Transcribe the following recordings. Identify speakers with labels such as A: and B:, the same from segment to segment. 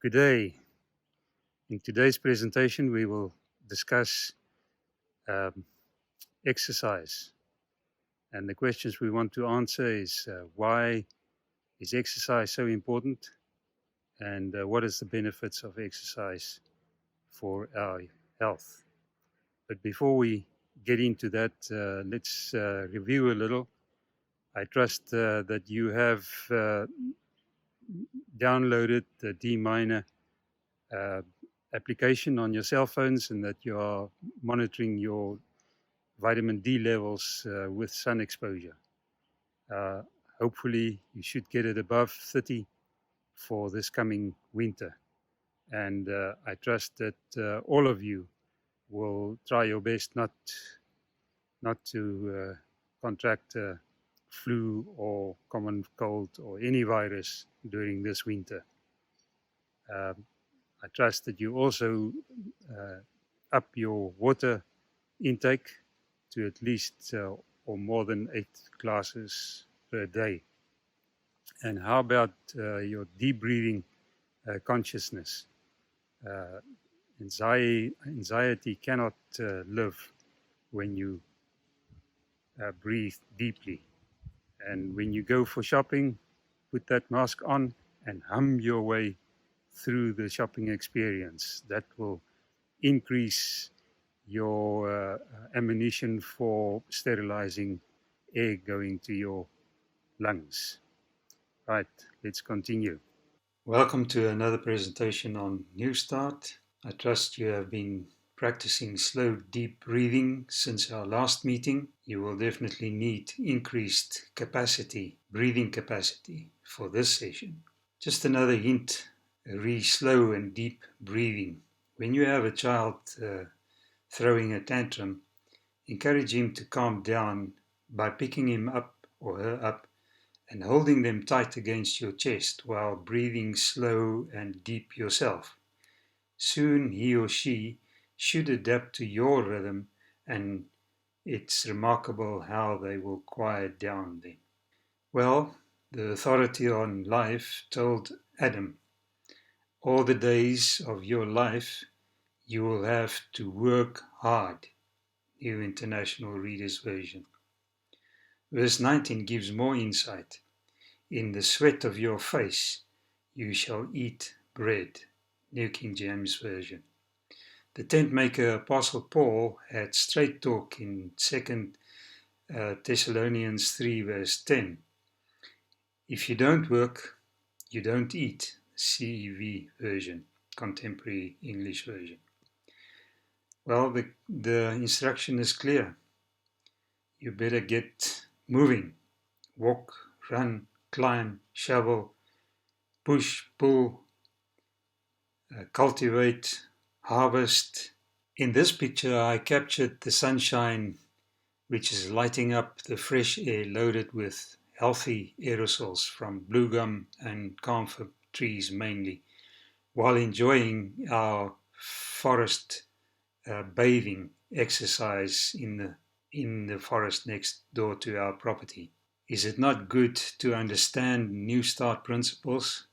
A: Good day. In today's presentation, we will discuss um, exercise. And the questions we want to answer is why is exercise so important? And what is the benefits of exercise for our health? But before we get into that, let's review a little. I trust that you have downloaded the D-Miner application on your cell phones and that you are monitoring your vitamin D levels with sun exposure. Uh, Hopefully, you should get it above 30 for this coming winter. And I trust that all of you will try your best not to contract flu or common cold or any virus during this winter. I trust that you also up your water intake to at least or more than 8 glasses per day. And how about your deep breathing consciousness? Anxiety cannot live when you breathe deeply. And when you go for shopping, put that mask on and hum your way through the shopping experience. That will increase your ammunition for sterilizing air going to your lungs. Right, let's continue. Welcome to another presentation on NEWSTART. I trust you have been practicing slow, deep breathing since our last meeting. You will definitely need increased capacity, breathing capacity for this session. Just another hint, slow and deep breathing. When you have a child throwing a tantrum, encourage him to calm down by picking him up or her up and holding them tight against your chest while breathing slow and deep yourself. Soon he or she should adapt to your rhythm, and it's remarkable how they will quiet down then. Well, the authority on life told Adam, all the days of your life you will have to work hard. New International Reader's Version. Verse 19 gives more insight. In the sweat of your face you shall eat bread. New King James Version. The tent maker Apostle Paul had straight talk in 2 Thessalonians 3 verse 10. If you don't work, you don't eat. CEV version, Contemporary English Version. Well, the instruction is clear. You better get moving. Walk, run, climb, shovel, push, pull, cultivate, harvest. In this picture, I captured the sunshine which is lighting up the fresh air loaded with healthy aerosols from blue gum and camphor trees mainly, while enjoying our forest bathing exercise in the forest next door to our property. Is it not good to understand NEWSTART principles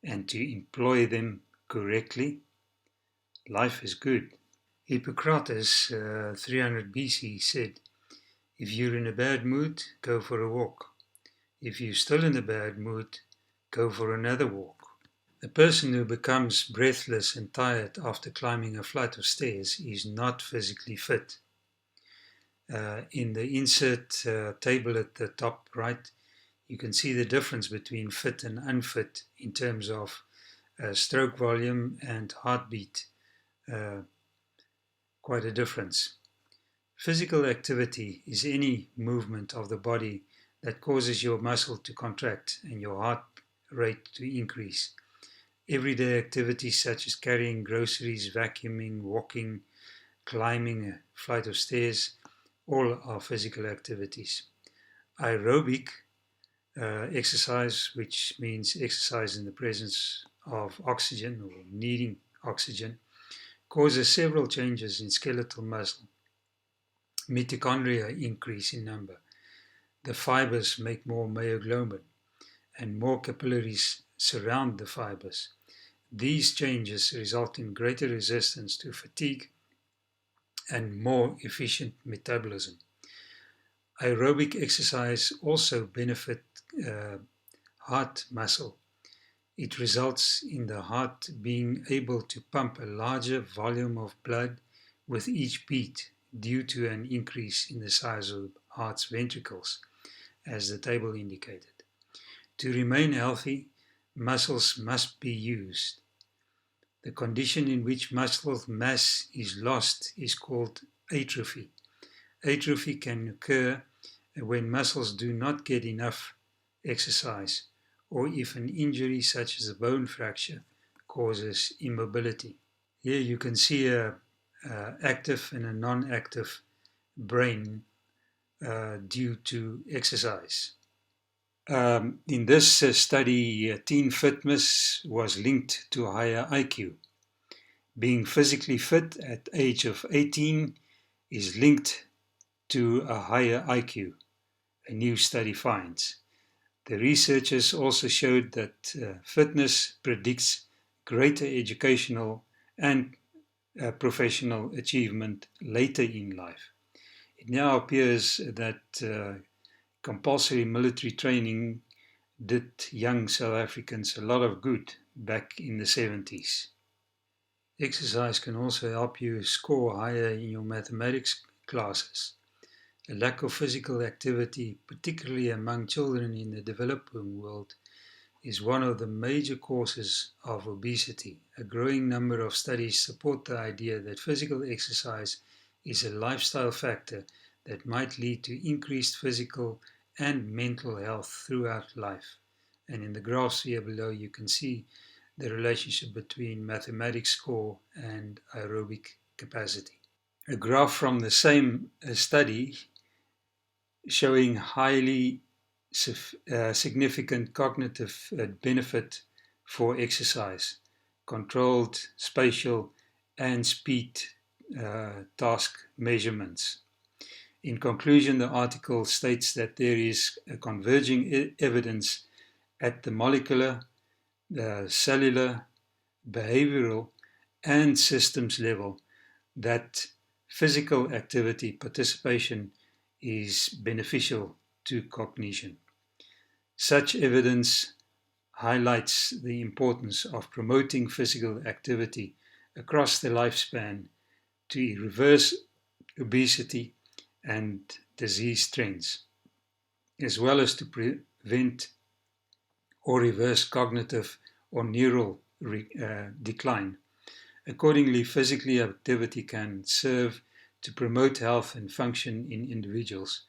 A: and to employ them correctly? Life is good. Hippocrates, 300 BC, said, if you're in a bad mood, go for a walk. If you're still in a bad mood, go for another walk. The person who becomes breathless and tired after climbing a flight of stairs is not physically fit. In the insert table at the top right, you can see the difference between fit and unfit in terms of stroke volume and heartbeat. Quite a difference. Physical activity is any movement of the body that causes your muscle to contract and your heart rate to increase. Everyday activities such as carrying groceries, vacuuming, walking, climbing a flight of stairs, all are physical activities. Aerobic exercise, which means exercise in the presence of oxygen or needing oxygen, causes several changes in skeletal muscle. Mitochondria increase in number. The fibers make more myoglobin, and more capillaries surround the fibers. These changes result in greater resistance to fatigue and more efficient metabolism. Aerobic exercise also benefits heart muscle. It results in the heart being able to pump a larger volume of blood with each beat due to an increase in the size of the heart's ventricles, as the table indicated. To remain healthy, muscles must be used. The condition in which muscle mass is lost is called atrophy. Atrophy can occur when muscles do not get enough exercise, or if an injury such as a bone fracture causes immobility. Here you can see a active and a non-active brain due to exercise. In this study, teen fitness was linked to a higher IQ. Being physically fit at age of 18 is linked to a higher IQ, a new study finds. The researchers also showed that fitness predicts greater educational and professional achievement later in life. It now appears that compulsory military training did young South Africans a lot of good back in the 70s. Exercise can also help you score higher in your mathematics classes. A lack of physical activity, particularly among children in the developing world, is one of the major causes of obesity. A growing number of studies support the idea that physical exercise is a lifestyle factor that might lead to increased physical and mental health throughout life. And in the graphs here below, you can see the relationship between mathematics score and aerobic capacity. A graph from the same study showing highly significant cognitive benefit for exercise, controlled spatial and speed task measurements. In conclusion, the article states that there is a converging evidence at the molecular, cellular, behavioral, and systems level that physical activity participation is beneficial to cognition. Such evidence highlights the importance of promoting physical activity across the lifespan to reverse obesity and disease trends, as well as to prevent or reverse cognitive or neural decline. Accordingly, physical activity can serve to promote health and function in individuals,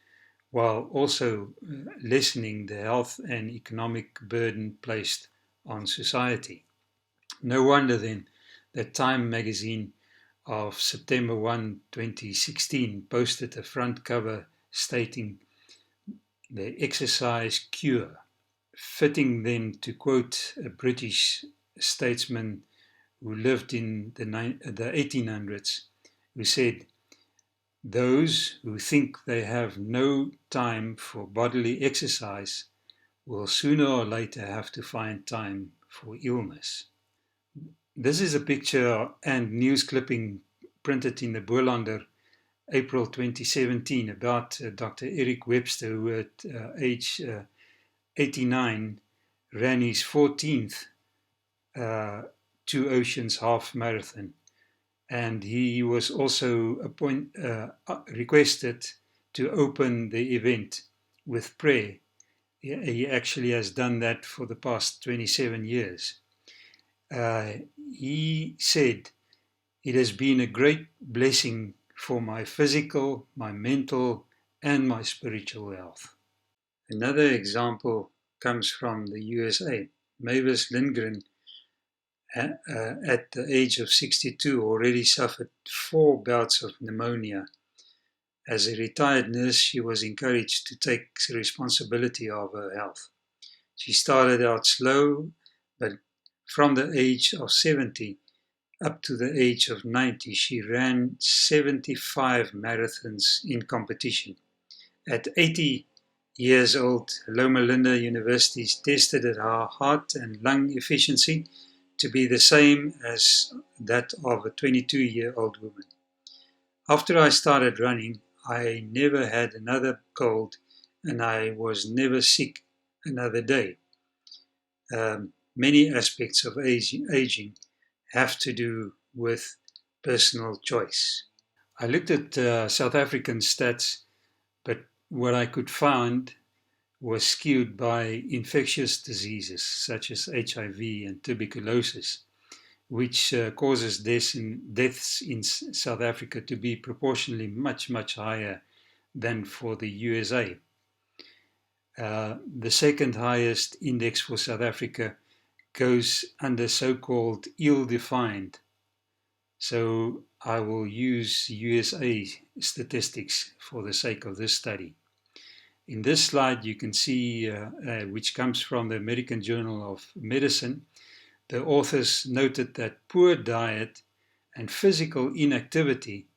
A: while also lessening the health and economic burden placed on society. No wonder then that Time magazine of September 1, 2016 posted a front cover stating the exercise cure, fitting then to quote a British statesman who lived in the 1800s, who said, "Those who think they have no time for bodily exercise will sooner or later have to find time for illness." This is a picture and news clipping printed in the Boerlander, April 2017, about Dr. Eric Webster, who at age 89 ran his 14th Two Oceans half marathon. And he was also requested to open the event with prayer. He actually has done that for the past 27 years. He said, "It has been a great blessing for my physical, my mental, and my spiritual health." Another example comes from the USA. Mavis Lindgren, at the age of 62, already suffered 4 bouts of pneumonia. As a retired nurse, she was encouraged to take responsibility of her health. She started out slow, but from the age of 70 up to the age of 90, she ran 75 marathons in competition. At 80 years old, Loma Linda University tested her heart and lung efficiency to be the same as that of a 22-year-old woman. After I started running, I never had another cold and I was never sick another day. Many aspects of aging have to do with personal choice. I looked at South African stats, but what I could find was skewed by infectious diseases such as HIV and tuberculosis, which causes deaths in South Africa to be proportionally much, much higher than for the USA. The second highest index for South Africa goes under so-called ill-defined. So I will use USA statistics for the sake of this study. In this slide, you can see, which comes from the American Journal of Medicine, the authors noted that poor diet and physical inactivity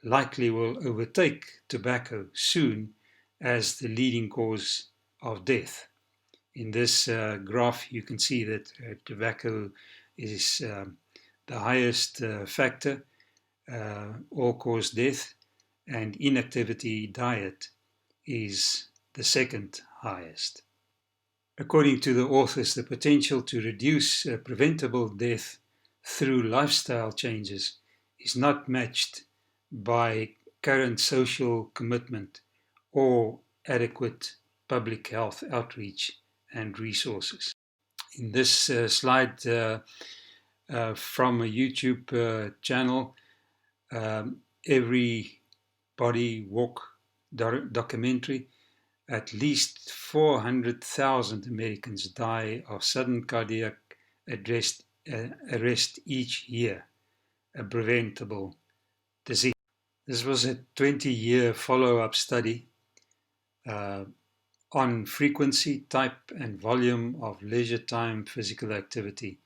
A: likely will overtake tobacco soon as the leading cause of death. In this graph, you can see that tobacco is the highest factor, all-cause death, and inactivity diet is the second highest. According to the authors, the potential to reduce preventable death through lifestyle changes is not matched by current social commitment or adequate public health outreach and resources. In this slide from a YouTube channel, Every Body Walk documentary, at least 400,000 Americans die of sudden cardiac arrest each year, a preventable disease. This was a 20-year follow-up study on frequency, type, and volume of leisure time physical activity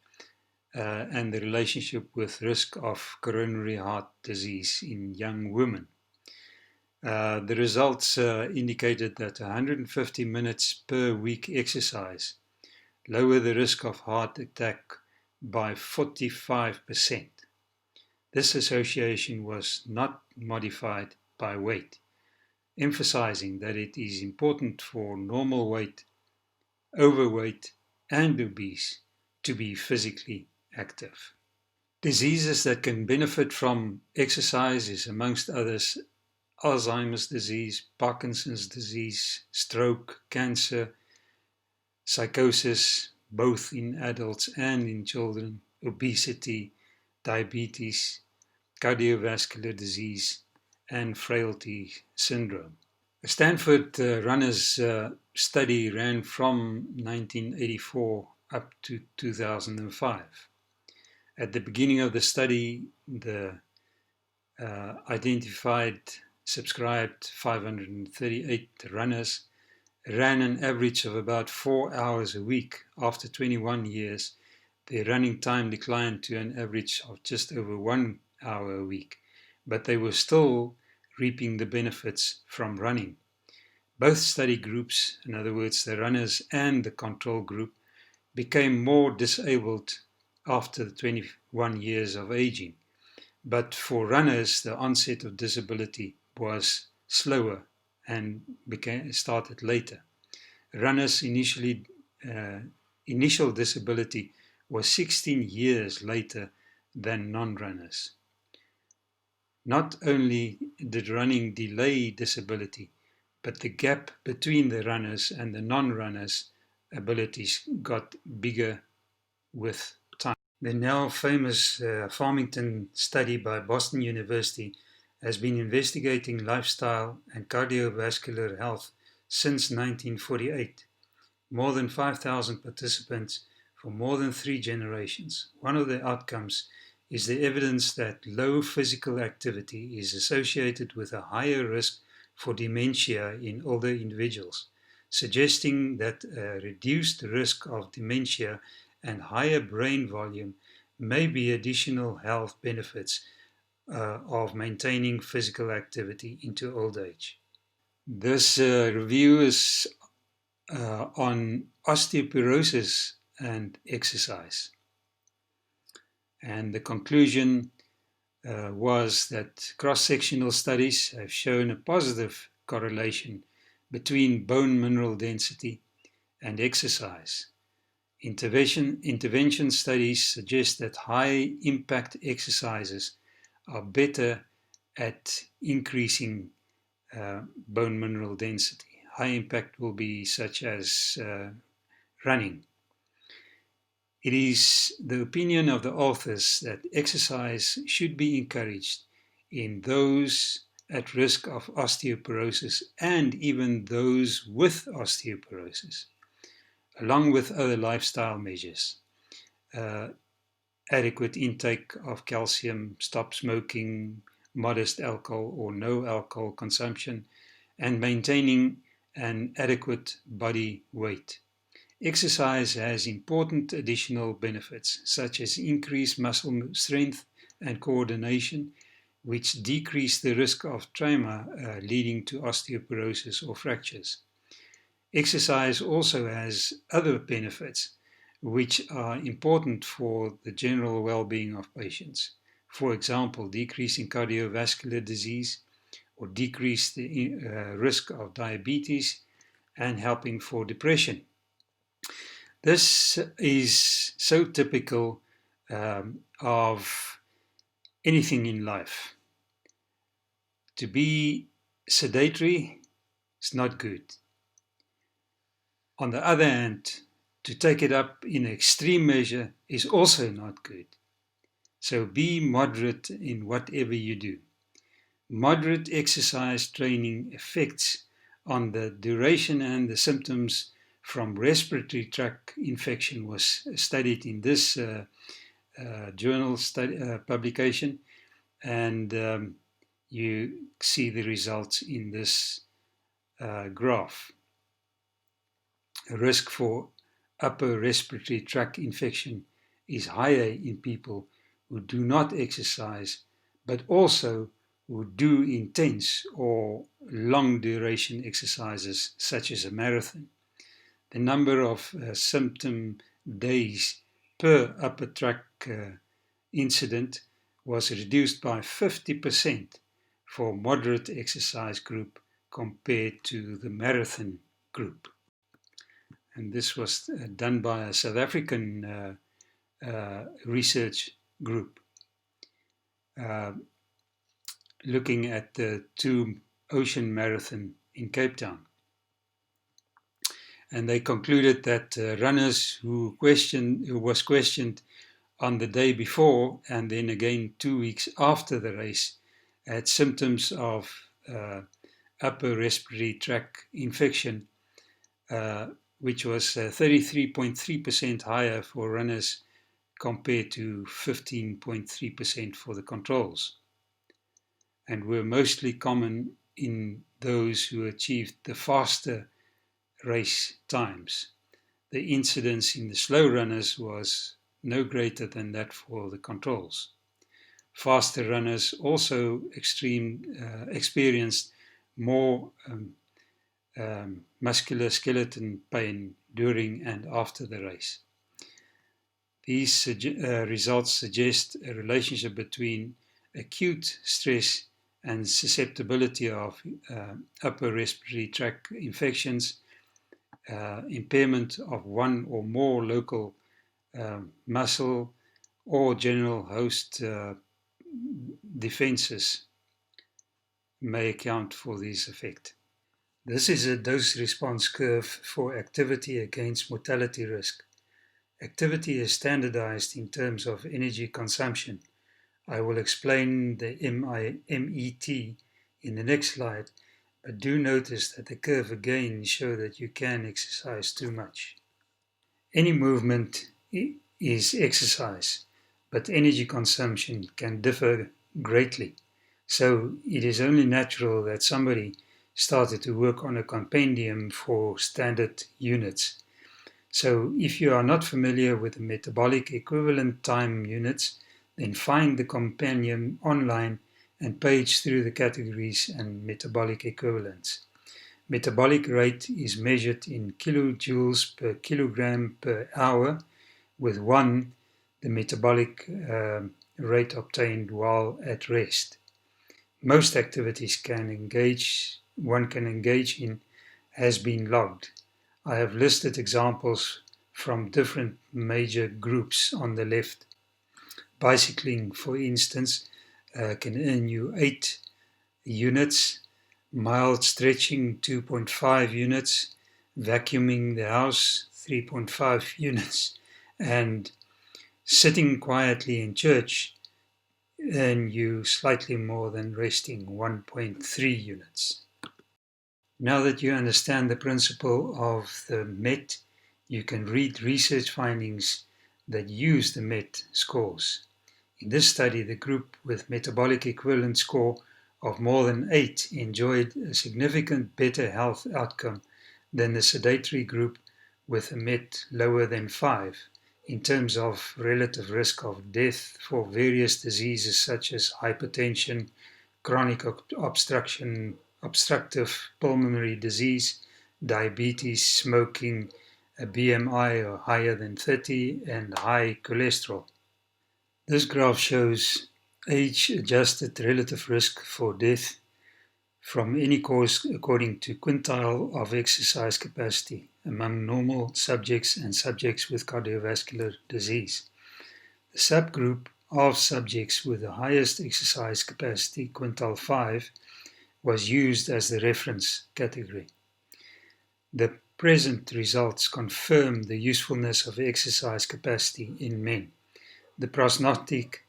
A: and the relationship with risk of coronary heart disease in young women. The results indicated that 150 minutes per week exercise lower the risk of heart attack by 45%. This association was not modified by weight, emphasizing that it is important for normal weight, overweight, and obese to be physically active. Diseases that can benefit from exercise is, amongst others, Alzheimer's disease, Parkinson's disease, stroke, cancer, psychosis, both in adults and in children, obesity, diabetes, cardiovascular disease, and frailty syndrome. A Stanford runners study ran from 1984 up to 2005. At the beginning of the study, the identified subscribed 538 runners ran an average of about 4 hours a week. After 21 years, their running time declined to an average of just over 1 hour a week, but they were still reaping the benefits from running. Both study groups, in other words, the runners and the control group, became more disabled after the 21 years of aging. But for runners, the onset of disability was slower and started later. Runners' initial disability was 16 years later than non-runners. Not only did running delay disability, but the gap between the runners and the non-runners' abilities got bigger with time. The now famous Farmington study by Boston University has been investigating lifestyle and cardiovascular health since 1948. More than 5,000 participants for more than 3 generations. One of the outcomes is the evidence that low physical activity is associated with a higher risk for dementia in older individuals, suggesting that a reduced risk of dementia and higher brain volume may be additional health benefits of maintaining physical activity into old age. This review is on osteoporosis and exercise. And the conclusion was that cross-sectional studies have shown a positive correlation between bone mineral density and exercise. Intervention studies suggest that high-impact exercises are better at increasing bone mineral density. High impact will be such as running. It is the opinion of the authors that exercise should be encouraged in those at risk of osteoporosis and even those with osteoporosis, along with other lifestyle measures. Adequate intake of calcium, stop smoking, modest alcohol or no alcohol consumption, and maintaining an adequate body weight. Exercise has important additional benefits, such as increased muscle strength and coordination, which decrease the risk of trauma leading to osteoporosis or fractures. Exercise also has other benefits, which are important for the general well-being of patients. For example, decreasing cardiovascular disease or decrease the risk of diabetes and helping for depression. This is so typical of anything in life. To be sedentary is not good. On the other hand, to take it up in extreme measure is also not good. So be moderate in whatever you do. Moderate exercise training effects on the duration and the symptoms from respiratory tract infection was studied in this journal publication, and you see the results in this graph. A risk for upper respiratory tract infection is higher in people who do not exercise, but also who do intense or long duration exercises such as a marathon. The number of symptom days per upper tract incident was reduced by 50% for moderate exercise group compared to the marathon group. And this was done by a South African research group looking at the 2 Ocean Marathon in Cape Town. And they concluded that runners who was questioned on the day before and then again 2 weeks after the race had symptoms of upper respiratory tract infection, which was 33.3% higher for runners compared to 15.3% for the controls, and were mostly common in those who achieved the faster race times. The incidence in the slow runners was no greater than that for the controls. Faster runners also experienced more musculoskeletal pain during and after the race. These results suggest a relationship between acute stress and susceptibility of upper respiratory tract infections, impairment of one or more local muscle or general host defenses may account for this effect. This is a dose-response curve for activity against mortality risk. Activity is standardized in terms of energy consumption. I will explain the MET in the next slide, but do notice that the curve again shows that you can exercise too much. Any movement is exercise, but energy consumption can differ greatly. So it is only natural that somebody started to work on a compendium for standard units. So if you are not familiar with the metabolic equivalent time units, then find the compendium online and page through the categories and metabolic equivalents. Metabolic rate is measured in kilojoules per kilogram per hour, with 1 the metabolic rate obtained while at rest. Most activities one can engage in has been logged. I have listed examples from different major groups on the left. Bicycling, for instance, can earn you 8 units, mild stretching 2.5 units, vacuuming the house 3.5 units, and sitting quietly in church earn you slightly more than resting 1.3 units. Now that you understand the principle of the MET, you can read research findings that use the MET scores. In this study, the group with metabolic equivalent score of more than 8 enjoyed a significant better health outcome than the sedentary group with a MET lower than 5 in terms of relative risk of death for various diseases such as hypertension, chronic obstructive pulmonary disease, diabetes, smoking, a BMI higher than 30, and high cholesterol. This graph shows age-adjusted relative risk for death from any cause according to quintile of exercise capacity among normal subjects and subjects with cardiovascular disease. The subgroup of subjects with the highest exercise capacity, quintile 5, was used as the reference category. The present results confirm the usefulness of exercise capacity in men. The prognostic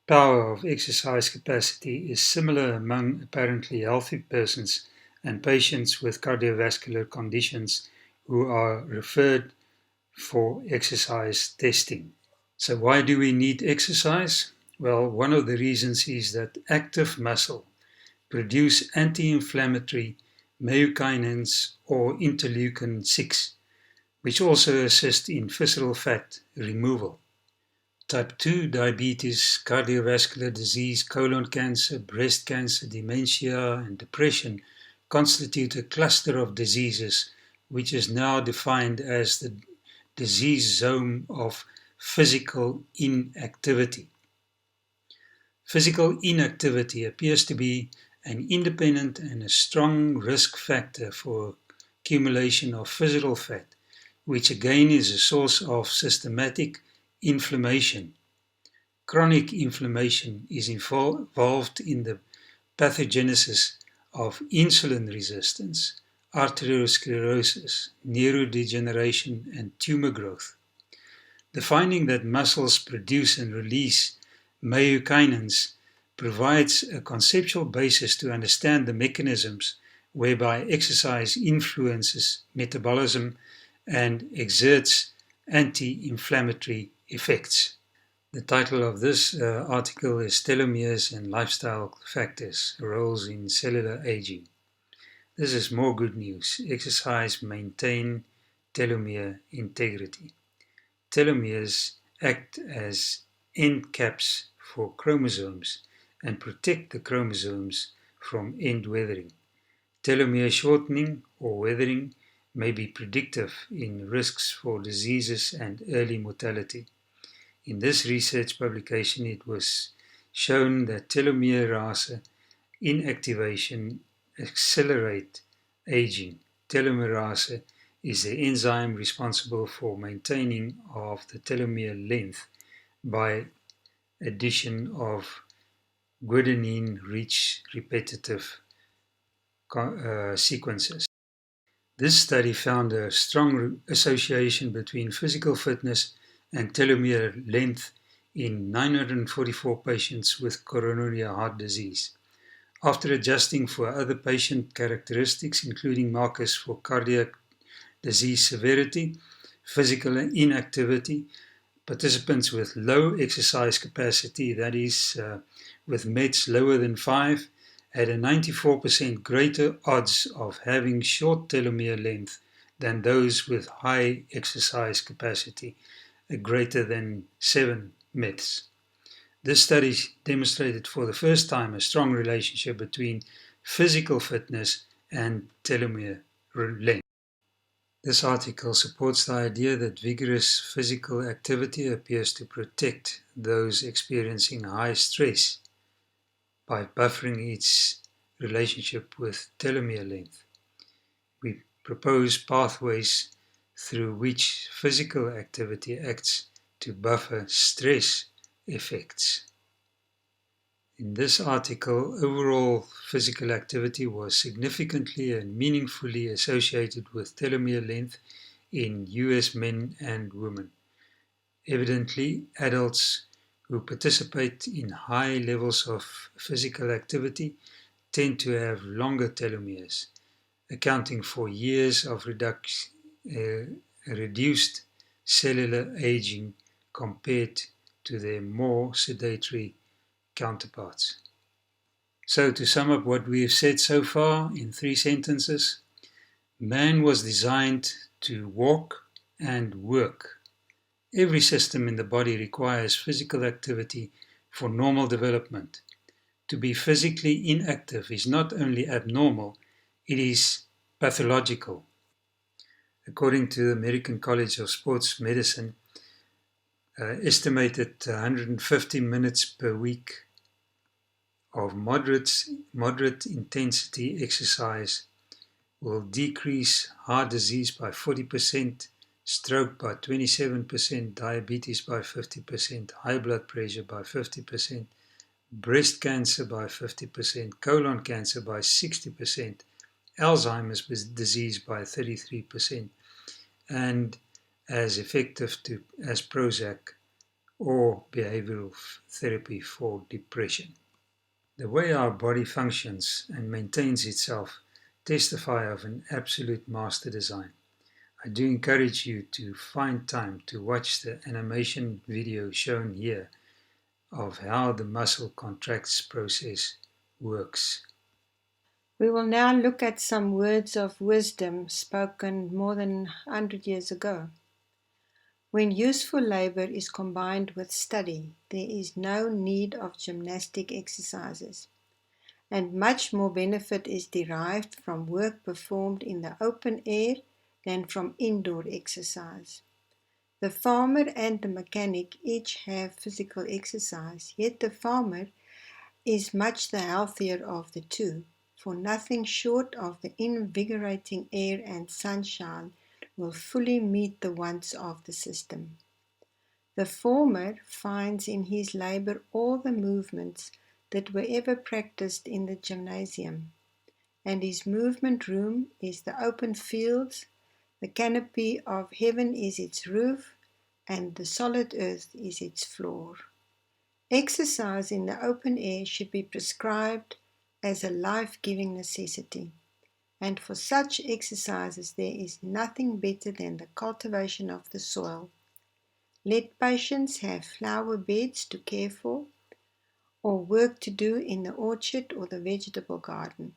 A: power of exercise capacity is similar among apparently healthy persons and patients with cardiovascular conditions who are referred for exercise testing. So why do we need exercise? Well, one of the reasons is that active muscle produce anti-inflammatory meiokinins or interleukin-6, which also assist in visceral fat removal. Type 2 diabetes, cardiovascular disease, colon cancer, breast cancer, dementia, and depression constitute a cluster of diseases which is now defined as the disease zone of physical inactivity. Physical inactivity appears to be an independent and a strong risk factor for accumulation of visceral fat, which again is a source of systematic inflammation. Chronic inflammation is involved in the pathogenesis of insulin resistance, arteriosclerosis, neurodegeneration, and tumor growth. The finding that muscles produce and release meiokinins provides a conceptual basis to understand the mechanisms whereby exercise influences metabolism and exerts anti-inflammatory effects. The title of this article is Telomeres and Lifestyle Factors, Roles in Cellular Aging. This is more good news. Exercise maintain telomere integrity. Telomeres act as end caps for chromosomes and protect the chromosomes from end weathering. Telomere shortening or weathering may be predictive in risks for diseases and early mortality. In this research publication, it was shown that telomerase inactivation accelerates aging. Telomerase is the enzyme responsible for maintaining of the telomere length by addition of guanine-rich repetitive sequences. This study found a strong association between physical fitness and telomere length in 944 patients with coronary heart disease. After adjusting for other patient characteristics, including markers for cardiac disease severity, physical inactivity, participants with low exercise capacity, that is, with METs lower than 5, had a 94% greater odds of having short telomere length than those with high exercise capacity, greater than 7 METs. This study demonstrated for the first time a strong relationship between physical fitness and telomere length.
B: This article supports the idea that vigorous physical activity appears to protect those experiencing high stress by buffering its relationship with telomere length. We propose pathways through which physical activity acts to buffer stress effects. In this article, overall physical activity was significantly and meaningfully associated with telomere length in US men and women. Evidently, adults who participate in high levels of physical activity tend to have longer telomeres, accounting for years of reduced cellular aging compared to their more sedentary counterparts. So, to sum up what we have said so far in 3 sentences, man was designed to walk and work. Every system in the body requires physical activity for normal development. To be physically inactive is not only abnormal, it is pathological. According to the American College of Sports Medicine, estimated 150 minutes per week of moderate intensity exercise will decrease heart disease by 40%, stroke by 27%, diabetes by 50%, high blood pressure by 50%, breast cancer by 50%, colon cancer by 60%, Alzheimer's disease by 33%, and as effective as Prozac or behavioral therapy for depression. The way our body functions and maintains itself testify of an absolute master design. I do encourage you to find time to watch the animation video shown here of how the muscle contracts process works.
C: We will now look at some words of wisdom spoken more than 100 years ago. When useful labor is combined with study, there is no need of gymnastic exercises, and much more benefit is derived from work performed in the open air than from indoor exercise. The farmer and the mechanic each have physical exercise, yet the farmer is much the healthier of the two, for nothing short of the invigorating air and sunshine will fully meet the wants of the system. The former finds in his labor all the movements that were ever practiced in the gymnasium, and his movement room is the open fields, the canopy of heaven is its roof, and the solid earth is its floor. Exercise in the open air should be prescribed as a life-giving necessity, and for such exercises there is nothing better than the cultivation of the soil. Let patients have flower beds to care for, or work to do in the orchard or the vegetable garden.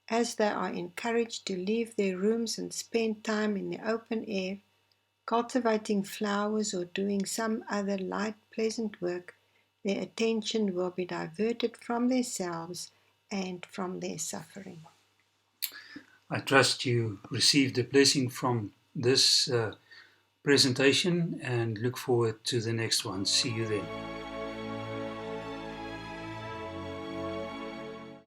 C: As they are encouraged to leave their rooms and spend time in the open air, cultivating flowers or doing some other light, pleasant work, their attention will be diverted from themselves and from their suffering.
B: I trust you received a blessing from this presentation and look forward to the next one. See you then.